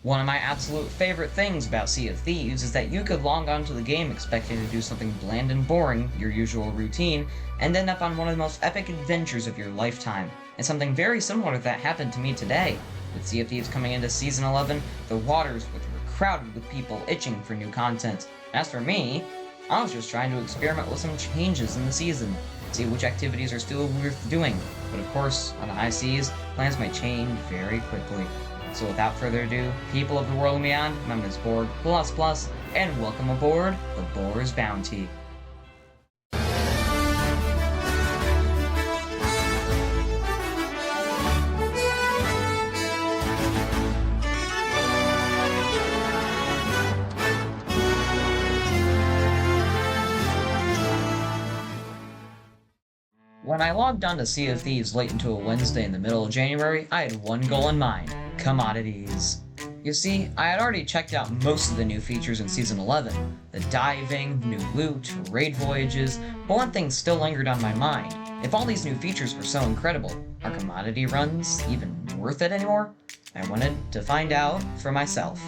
One of my absolute favorite things about Sea of Thieves is that you could log on to the game expecting to do something bland and boring, your usual routine, and end up on one of the most epic adventures of your lifetime. And something very similar to that happened to me today. With Sea of Thieves coming into Season 11, the waters were crowded with people itching for new content. As for me, I was just trying to experiment with some changes in the season, see which activities are still worth doing. But of course, on the high seas, plans might change very quickly. So without further ado, people of the world and beyond, my name is Borg++, and welcome aboard the Boar's Bounty. When I logged on to Sea of Thieves late into a Wednesday in the middle of January, I had one goal in mind: commodities. You see, I had already checked out most of the new features in Season 11, the diving, new loot, raid voyages, but one thing still lingered on my mind. If all these new features were so incredible, are commodity runs even worth it anymore? I wanted to find out for myself.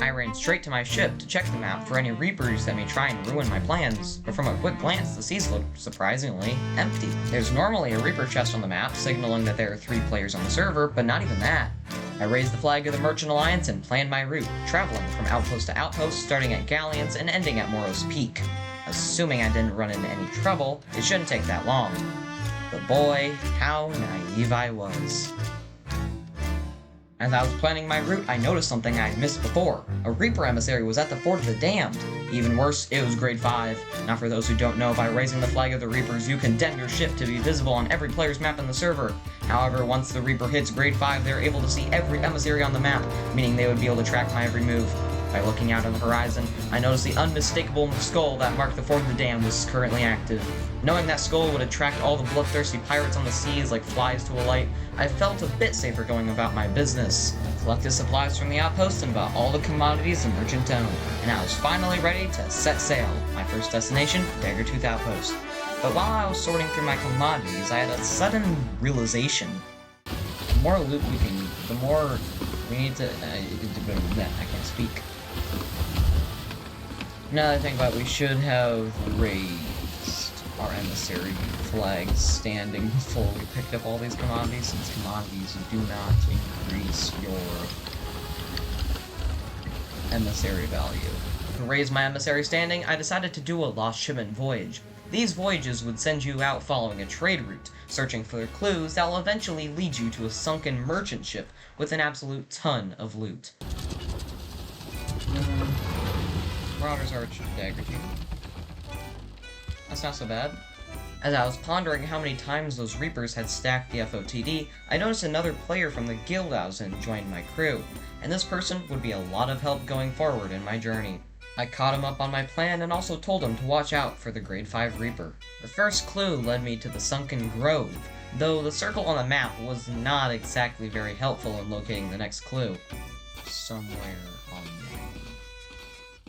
I ran straight to my ship to check the map for any Reapers that may try and ruin my plans, but from a quick glance, the seas looked surprisingly empty. There's normally a Reaper chest on the map, signaling that there are 3 players on the server, but not even that. I raised the flag of the Merchant Alliance and planned my route, traveling from outpost to outpost, starting at Galleons and ending at Morrow's Peak. Assuming I didn't run into any trouble, it shouldn't take that long. But boy, how naive I was. As I was planning my route, I noticed something I had missed before. A Reaper emissary was at the Fort of the Damned. Even worse, it was grade 5. Now for those who don't know, by raising the flag of the Reapers, you condemn your ship to be visible on every player's map in the server. However, once the Reaper hits grade 5, they're able to see every emissary on the map, meaning they would be able to track my every move. By looking out on the horizon, I noticed the unmistakable skull that marked the Fort of the Damned was currently active. Knowing that skull would attract all the bloodthirsty pirates on the seas like flies to a light, I felt a bit safer going about my business. Collected supplies from the outpost and bought all the commodities the merchant owned, and I was finally ready to set sail. My first destination, Daggertooth Outpost. But while I was sorting through my commodities, I had a sudden realization. The more loot we can, the more we need to... I can't speak. Now that I think about it, we should have raised our emissary flags standing before we picked up all these commodities, since commodities do not increase your emissary value. To raise my emissary standing, I decided to do a lost shipment voyage. These voyages would send you out following a trade route, searching for clues that will eventually lead you to a sunken merchant ship with an absolute ton of loot. Marauder's Arch Daggertooth. That's not so bad. As I was pondering how many times those Reapers had stacked the FOTD, I noticed another player from the guild I was in joined my crew, and this person would be a lot of help going forward in my journey. I caught him up on my plan and also told him to watch out for the grade 5 Reaper. The first clue led me to the Sunken Grove, though the circle on the map was not exactly very helpful in locating the next clue. Somewhere on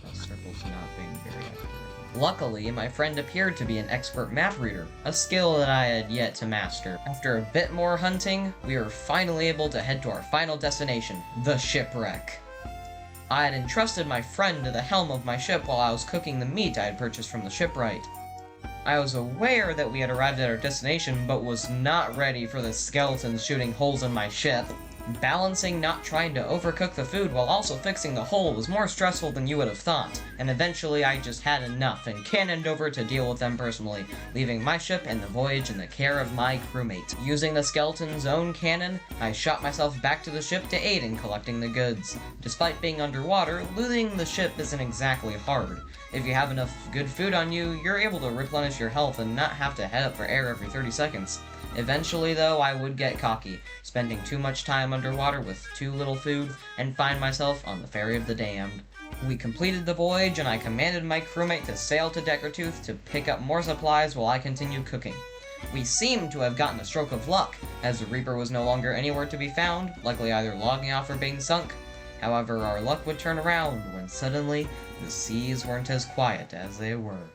the circle's not being very accurate. Luckily, my friend appeared to be an expert map reader, a skill that I had yet to master. After a bit more hunting, we were finally able to head to our final destination, the shipwreck. I had entrusted my friend to the helm of my ship while I was cooking the meat I had purchased from the shipwright. I was aware that we had arrived at our destination, but was not ready for the skeletons shooting holes in my ship. Balancing not trying to overcook the food while also fixing the hole was more stressful than you would have thought, and eventually I just had enough and cannoned over to deal with them personally, leaving my ship and the voyage in the care of my crewmate. Using the skeleton's own cannon, I shot myself back to the ship to aid in collecting the goods. Despite being underwater, looting the ship isn't exactly hard. If you have enough good food on you, you're able to replenish your health and not have to head up for air every 30 seconds. Eventually, though, I would get cocky, spending too much time underwater with too little food, and find myself on the Ferry of the Damned. We completed the voyage, and I commanded my crewmate to sail to Daggertooth to pick up more supplies while I continued cooking. We seemed to have gotten a stroke of luck, as the Reaper was no longer anywhere to be found, likely either logging off or being sunk. However, our luck would turn around when suddenly the seas weren't as quiet as they were.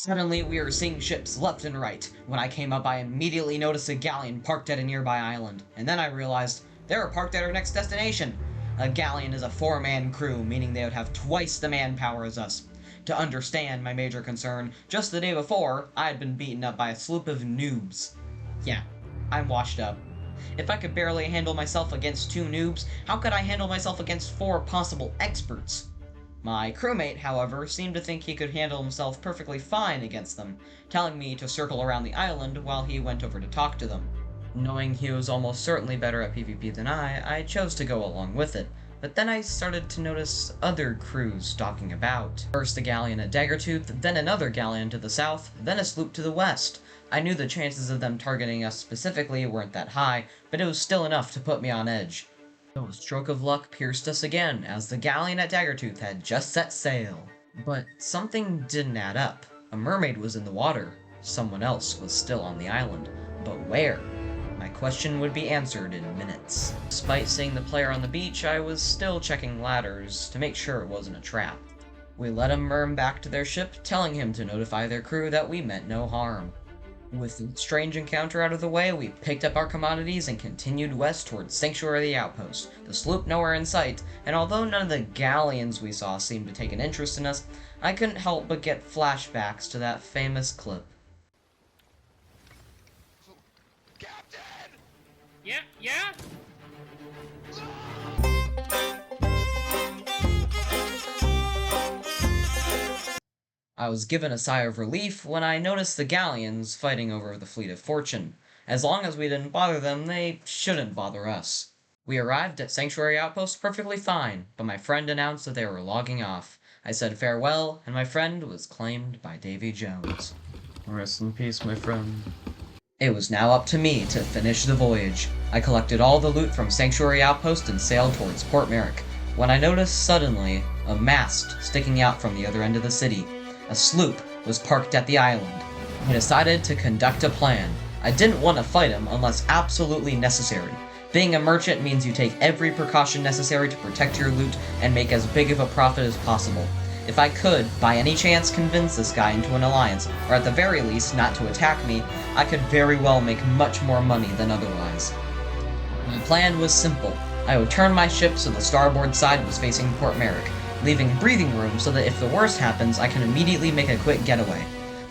Suddenly, we were seeing ships left and right. When I came up, I immediately noticed a galleon parked at a nearby island, and then I realized they were parked at our next destination. A galleon is a four-man crew, meaning they would have twice the manpower as us. To understand my major concern, just the day before, I had been beaten up by a sloop of noobs. Yeah, I'm washed up. If I could barely handle myself against two noobs, how could I handle myself against four possible experts? My crewmate, however, seemed to think he could handle himself perfectly fine against them, telling me to circle around the island while he went over to talk to them. Knowing he was almost certainly better at PvP than I chose to go along with it. But then I started to notice other crews stalking about. First a galleon at Daggertooth, then another galleon to the south, then a sloop to the west. I knew the chances of them targeting us specifically weren't that high, but it was still enough to put me on edge. So a stroke of luck pierced us again, as the galleon at Daggertooth had just set sail. But something didn't add up. A mermaid was in the water. Someone else was still on the island. But where? My question would be answered in minutes. Despite seeing the player on the beach, I was still checking ladders to make sure it wasn't a trap. We let him merm back to their ship, telling him to notify their crew that we meant no harm. With the strange encounter out of the way, we picked up our commodities and continued west towards Sanctuary the Outpost, the sloop nowhere in sight, and although none of the galleons we saw seemed to take an interest in us, I couldn't help but get flashbacks to that famous clip. Captain! Yeah? I was given a sigh of relief when I noticed the galleons fighting over the Fleet of Fortune. As long as we didn't bother them, they shouldn't bother us. We arrived at Sanctuary Outpost perfectly fine, but my friend announced that they were logging off. I said farewell, and my friend was claimed by Davy Jones. Rest in peace, my friend. It was now up to me to finish the voyage. I collected all the loot from Sanctuary Outpost and sailed towards Port Merrick, when I noticed suddenly a mast sticking out from the other end of the city. A sloop was parked at the island. I decided to conduct a plan. I didn't want to fight him unless absolutely necessary. Being a merchant means you take every precaution necessary to protect your loot and make as big of a profit as possible. If I could, by any chance, convince this guy into an alliance, or at the very least not to attack me, I could very well make much more money than otherwise. My plan was simple. I would turn my ship so the starboard side was facing Port Merrick, leaving breathing room so that if the worst happens, I can immediately make a quick getaway.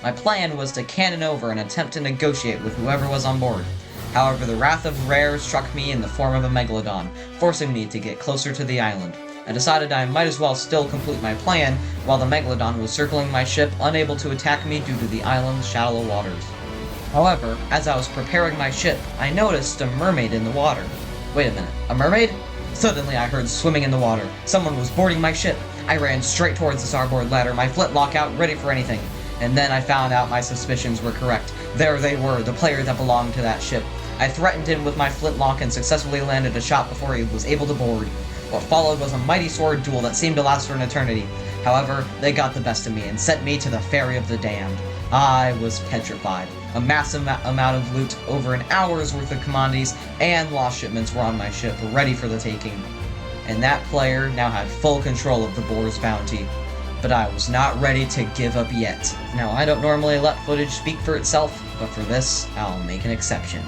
My plan was to cannon over and attempt to negotiate with whoever was on board. However, the wrath of Rare struck me in the form of a megalodon, forcing me to get closer to the island. I decided I might as well still complete my plan while the megalodon was circling my ship, unable to attack me due to the island's shallow waters. However, as I was preparing my ship, I noticed a mermaid in the water. Wait a minute, a mermaid? Suddenly I heard swimming in the water. Someone was boarding my ship. I ran straight towards the starboard ladder, my flintlock out, ready for anything. And then I found out my suspicions were correct. There they were, the player that belonged to that ship. I threatened him with my flintlock and successfully landed a shot before he was able to board. What followed was a mighty sword duel that seemed to last for an eternity. However, they got the best of me and sent me to the Ferry of the Damned. I was petrified. A massive amount of loot, over an hour's worth of commodities, and lost shipments were on my ship, ready for the taking. And that player now had full control of the boar's bounty. But I was not ready to give up yet. Now, I don't normally let footage speak for itself, but for this, I'll make an exception.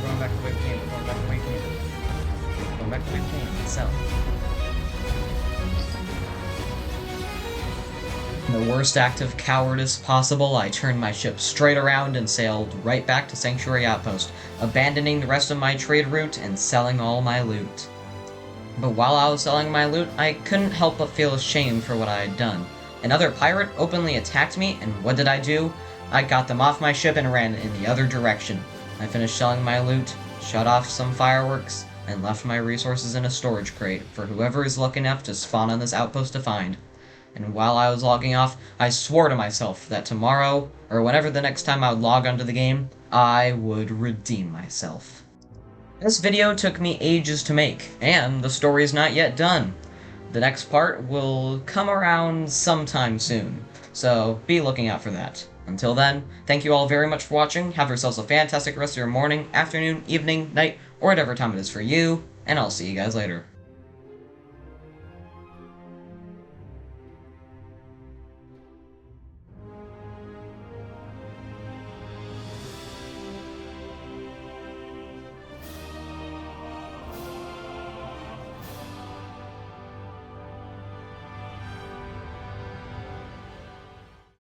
Going back the way we came, going back the way we came. Going back the way we came, so. In the worst act of cowardice possible, I turned my ship straight around and sailed right back to Sanctuary Outpost, abandoning the rest of my trade route and selling all my loot. But while I was selling my loot, I couldn't help but feel ashamed for what I had done. Another pirate openly attacked me, and what did I do? I got them off my ship and ran in the other direction. I finished selling my loot, shut off some fireworks, and left my resources in a storage crate for whoever is lucky enough to spawn on this outpost to find. And while I was logging off, I swore to myself that tomorrow, or whenever the next time I would log onto the game, I would redeem myself. This video took me ages to make, and the story is not yet done. The next part will come around sometime soon, so be looking out for that. Until then, thank you all very much for watching, have yourselves a fantastic rest of your morning, afternoon, evening, night, or whatever time it is for you, and I'll see you guys later.